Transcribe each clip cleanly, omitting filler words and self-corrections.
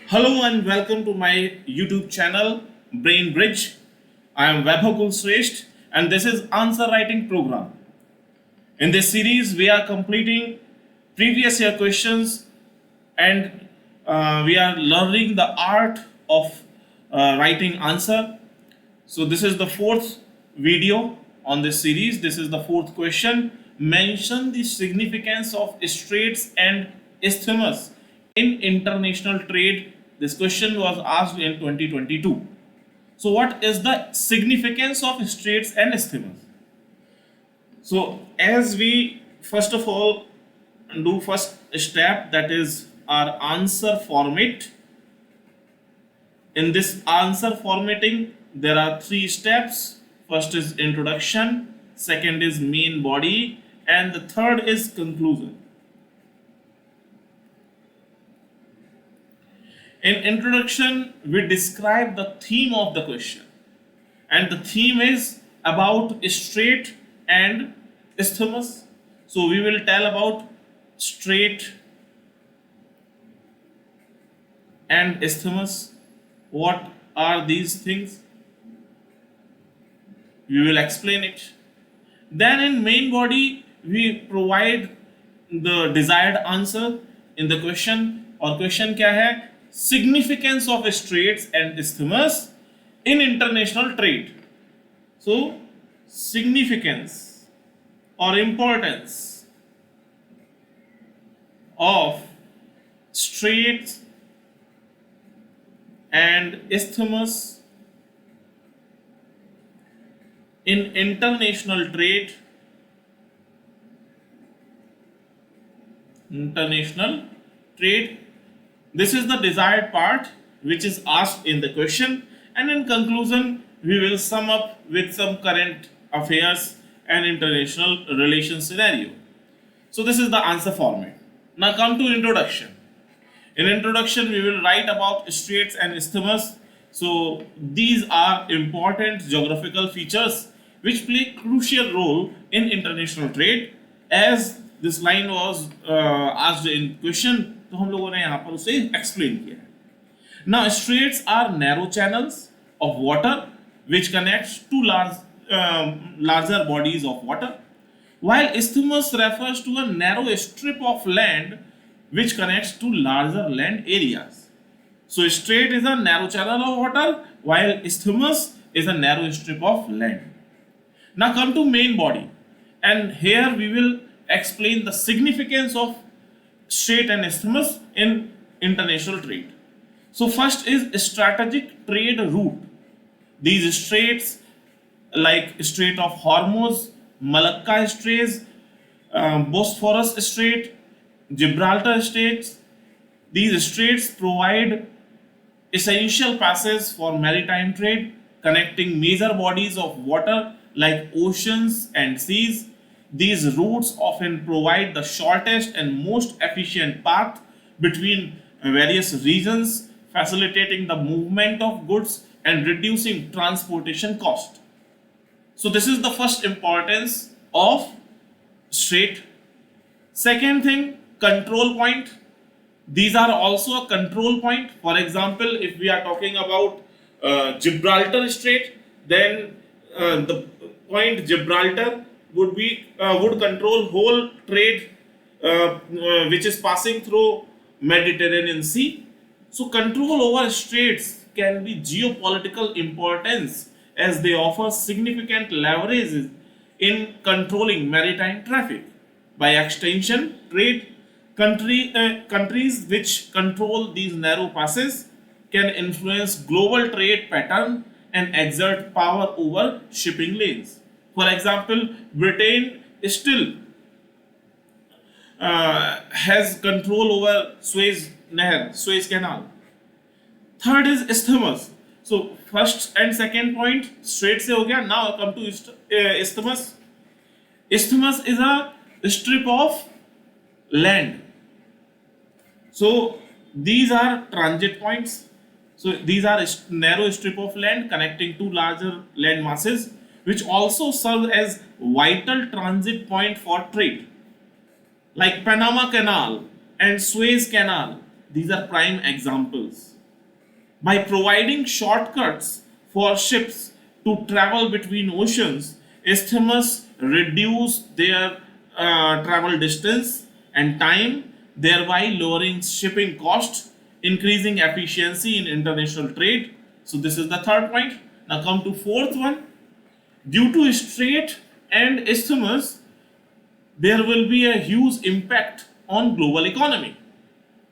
Hello and welcome to my YouTube channel Brain Bridge. I am Vaibhav and this is answer writing program. In this series we are completing previous year questions and we are learning the art of writing answer. So this is the fourth video on this series. This is the fourth question. Mention the significance of straits and isthmus in international trade. This question was asked in 2022. So what is the significance of straits and isthmus? So as we first of all do first step, that is our answer format. In this answer formatting there are three steps. First is introduction, second is main body, and the third is conclusion. In introduction we describe the theme of the question, and the theme is about strait and isthmus. So we will tell about strait and isthmus. What are these things? We will explain it. Then in main body we provide the desired answer in the question. और question क्या है? Significance of straits and isthmus in international trade. So significance or importance of straits and isthmus in international trade. This is the desired part which is asked in the question, and in conclusion we will sum up with some current affairs and international relations scenario. So this is the answer format. Now come to introduction. In introduction we will write about straits and isthmus. So these are important geographical features which play crucial role in international trade. As this line was asked in question, तो हम लोगों ने यहाँ पर उसे explain किया है. Now straits are narrow channels of water which connects two larger bodies of water, while isthmus refers to a narrow strip of land which connects to larger land areas. So strait is a narrow channel of water, while isthmus is a narrow strip of land. Now come to main body, and here we will explain the significance of strait and isthmus in international trade. So first is strategic trade route. These straits like Strait of Hormuz, Malacca Straits, Bosphorus Strait, Gibraltar Straits. These straits provide essential passes for maritime trade, connecting major bodies of water like oceans and seas. These routes often provide the shortest and most efficient path between various regions, facilitating the movement of goods and reducing transportation cost. So this is the first importance of strait. Second thing, control point. These are also a control point. For example, if we are talking about Gibraltar Strait, then the point Gibraltar would control whole trade which is passing through Mediterranean Sea. So control over straits can be geopolitical importance, as they offer significant leverage in controlling maritime traffic. By extension, countries which control these narrow passes can influence global trade pattern and exert power over shipping lanes. For example, Britain still has control over Suez Canal. Third is isthmus. So first and second point straight se ho gaya. Now come to isthmus. Isthmus is a strip of land. So these are transit points. So these are narrow strip of land connecting two larger land masses, which also serve as vital transit point for trade. Like Panama Canal and Suez Canal, these are prime examples. By providing shortcuts for ships to travel between oceans, isthmus reduce their travel distance and time, thereby lowering shipping cost, increasing efficiency in international trade. So this is the third point. Now come to fourth one. Due to strait and isthmus, there will be a huge impact on global economy.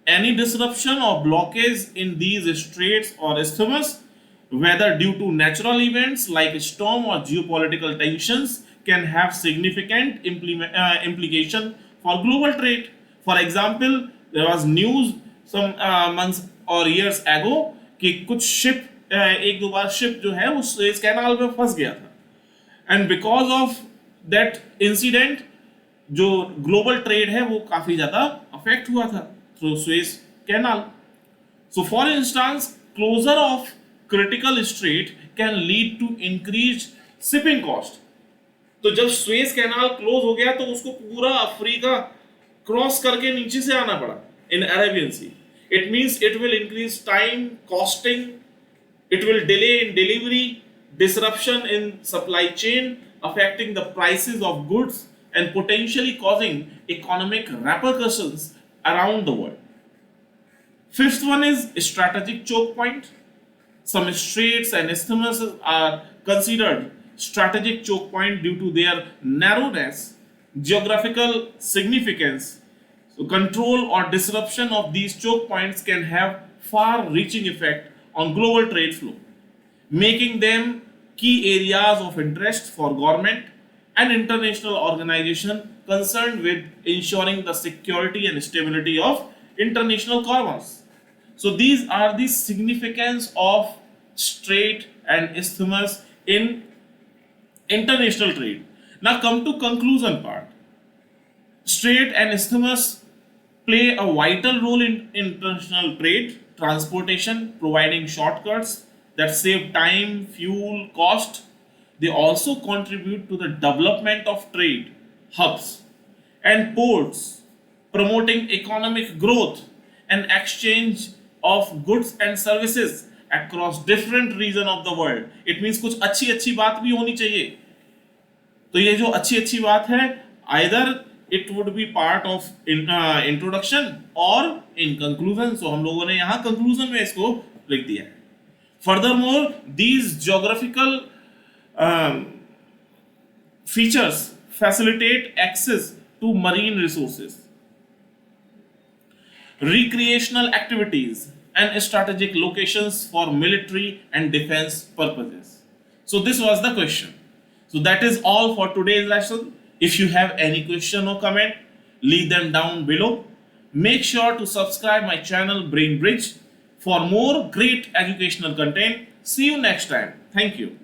Any disruption or blockage in these straits or isthmus, whether due to natural events like storm or geopolitical tensions, can have significant implication for global trade. For example, there was news some months or years ago कि कुछ ship एक दो बार ship जो है वो Suez canal में फंस गया था, and because of that incident जो ग्लोबल ट्रेड है वो काफी ज्यादा अफेक्ट हुआ था through Suez canal. So for instance closure of critical strait can lead to increase shipping cost. तो जब सुएज कैनाल क्लोज हो गया तो उसको पूरा अफ्रीका क्रॉस करके नीचे से आना पड़ा in Arabian sea. It means it will increase time, costing, it will delay in delivery, disruption in supply chain, affecting the prices of goods and potentially causing economic repercussions around the world. Fifth one is strategic choke point. Some straits and isthmuses are considered strategic choke point due to their narrowness, geographical significance. So control or disruption of these choke points can have far-reaching effect on global trade flow, making them key areas of interest for government and international organizations concerned with ensuring the security and stability of international commerce. So these are the significance of strait and isthmus in international trade. Now come to conclusion part. Strait and isthmus play a vital role in international trade, transportation, providing shortcuts that save time, fuel, cost. They also contribute to the development of trade hubs and ports, promoting economic growth and exchange of goods and services across different regions of the world. It means कुछ अच्छी अच्छी बात भी होनी चाहिए. तो ये जो अच्छी अच्छी बात है, either it would be part of introduction or in conclusion. So हम लोगों ने यहाँ conclusion में इसको लिख दिया है. Furthermore, these geographical features facilitate access to marine resources, recreational activities, and strategic locations for military and defense purposes. So this was the question. So that is all for today's lesson. If you have any question or comment, leave them down below. Make sure to subscribe my channel Brain Bridge for more great educational content. See you next time. Thank you.